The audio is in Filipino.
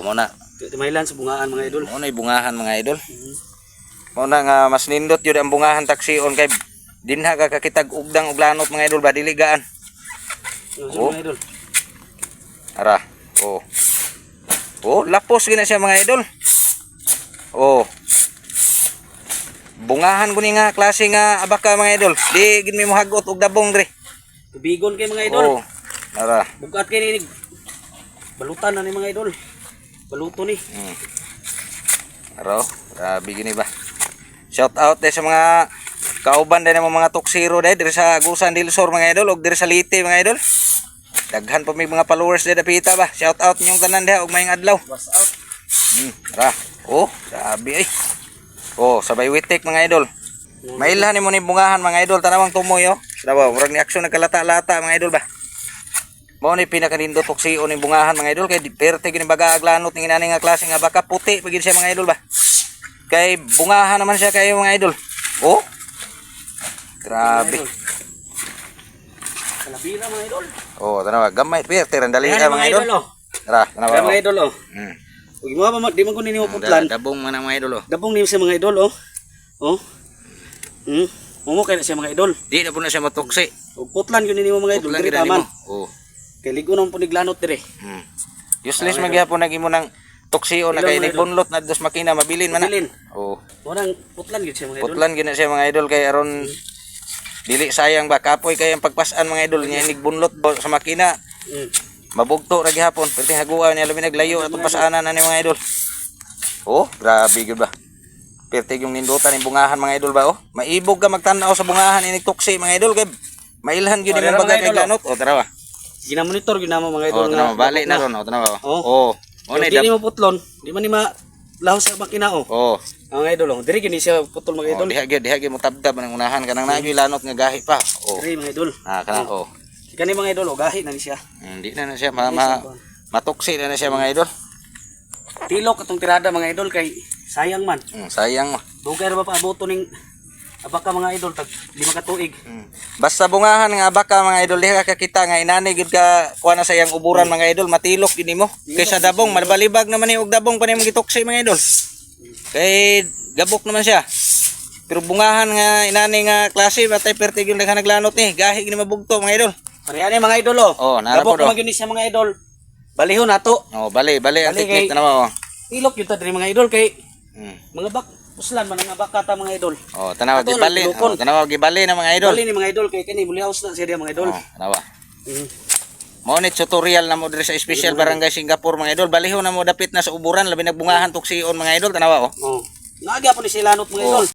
mo na. Timaylan sa bungaan mga idol. Mo na bungahan mga idol. Mo na nga mas nindot yun ang bungahan taksiyon kay dinha ka kakitag ugdang uglanot mga idol ba diligaan. Oh. Mga idol. Ara. Oh. Oh, lapos gina siya mga idol. Oh. Bungahan ko ni nga klase nga abaka mga idol. Di gid mi mohagot og dabong dre. Tubigon kay mga idol. Oh. Ara. Bugat kay ni balutan na ni mga idol. Baluto ni. Aro, grabe gini ba. Shout out sa mga kauban din mo mga tuksiro diri sa Agusan del Sur mga idol og diri sa Leyte mga idol. Daghan pa may mga followers diri dapita ba. Shout out ninyong tanan diha og mayong adlaw. Was out. Ra. Oh, grabe ay. Oh, sabay witik mga idol. Mailhan ni mo ni bungahan mga idol tanawang tumoy oh. Daw, murag ni aksyon nagkalata-lata mga idol ba. Mao ni pinakanindo tuksio ni bungahan mga idol kay perte gini baga aglanot ning inani nga klase nga baka puti pagin siya mga idol ba. Kay bungahan naman siya kayo mga idol. Oh. Grabe. Kalabira mga idol. Oh, tanawa gamay perte ran dali Ayan, mga idol. Tara, tanawa. Mga idol oh. Ug mo ba di man ko nini mo putlan. Dabong man ang mga idol oh. Dabong ni sa mga idol oh. Oh. Mo kay siya mga idol. Di na po na siya matuksi. Ug putlan gyud nini mo mga idol diri taman. Oh. Kay ligon po niglanot dire. Useless magyapon nagimo nang tuksio na kay nagbunlot na dos makina mabilin man na. Oh. Morang putlan gyud siya mga idol. Putlan gina siya mga idol kay aron dili sayang ba kapoy kay ang pagpasan mga idol niya nigbunlot sa makina. Mabugto ra gihapon perti haguan niya labi naglayo atong pasaanan na ni mga idol. Oh, grabe gyud ba. Perti yung nindutan ng bungahan mga idol ba oh. Maibog ka magtan-aw sa bungahan inig tuksi mga idol kay mailhan gyud imong bagay kay ganot. Oh, tara ba. Gina-monitor gyud namo mga idol. Oh, tanawa bali na ron oh, tanawa. Oh. Di mo putlon, di man ni lahos sa makina oh. Oh. Ang idol oh, diri gyud siya putol mga idol. Diha gyud mo tabtab nang unahan kanang nagyoy lanot nga gahi pa. Oh. Diri mga idol. Kanang oh. Kani mga idol oh, gahi na ni siya. Hindi na siya matuksi na siya mga idol. Tilok atong tirada mga idol kay sayang man. Sayang mo. Dugay ra ba paaboto ning abaka mga idol tag 5 ka tuig. Basta bungahan nga abaka mga idol diha ka kita nga inani gid ka kuha na sayang uburan mga idol matilok gid nimo. Kaysa dabong malbalibag naman ni og dabong pa nimo gituksi mga idol. Kay gabok naman siya. Pero bungahan nga inani nga klase batay perti gyud naglanot ni gahi gid mabugto mga idol. Pareha ni mga idol oh. Oh, nara po do. Gabok naman siya mga idol. Balihon nato. Oh, bali ang teknik na naman oh. Tilok yun ta diri mga idol kay mga uslan man ang abaka ta mga idol. Oh, tanawa gibali. Oh, tanawa gibali na mga idol. Bali ni mga idol kay kani muli house na siya mga idol. Oh, tanawa. Mo ni tutorial na mo diri sa Special Barangay Singapore mga idol. Balihon na mo dapit na sa uburan labi nagbungahan tuksion mga idol tanawa oh. Oh. Naagya po ni silanot mga idol.